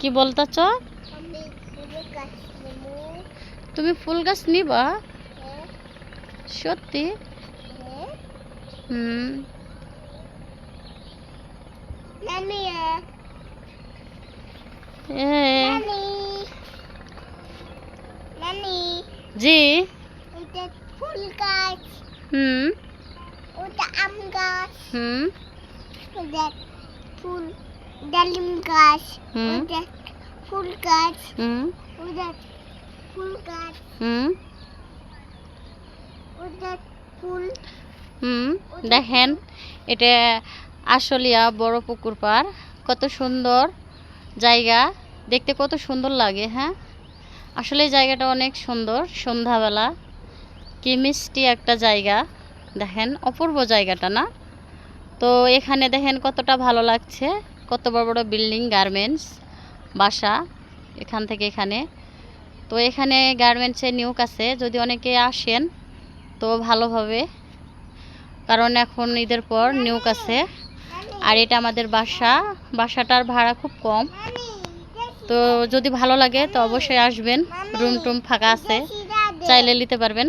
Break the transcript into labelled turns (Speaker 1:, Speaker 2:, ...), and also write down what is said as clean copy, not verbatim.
Speaker 1: কি বলতেছ? তুমি ফুল গাছ নিবা? সত্যি? হুম। জি।
Speaker 2: ফুল গাছ।
Speaker 1: হুম।
Speaker 2: ওটা আম গাছ।
Speaker 1: হুম।
Speaker 2: ওটা ফুল ডালিম গাছ।
Speaker 1: হুম।
Speaker 2: ওটা ফুল গাছ।
Speaker 1: হুম।
Speaker 2: ওটা ফুল গাছ।
Speaker 1: হুম।
Speaker 2: ওটা ফুল।
Speaker 1: হুম। দেখেন এটা আশুলিয়া বড় পুকুর পাড়, কত সুন্দর জায়গা, দেখতে কত সুন্দর লাগে। হ্যাঁ, আসলে এই জায়গাটা অনেক সুন্দর। সন্ধ্যাবেলা কি মিষ্টি একটা জায়গা, দেখেন অপূর্ব জায়গাটা না? তো এখানে দেখেন কতটা ভালো লাগছে, কত বড় বড় বিল্ডিং, গার্মেন্টস, বাসা এখান থেকে এখানে। তো এখানে গার্মেন্টসে নিয়োগ আছে, যদি অনেকে আসেন তো ভালোভাবে, কারণ এখন ঈদের পর নিয়োগ আছে। আর এটা আমাদের বাসাটার ভাড়া খুব কম, তো যদি ভালো লাগে তো অবশ্যই আসবেন। রুম টুম ফাঁকা আছে, চাইলে নিতে পারবেন।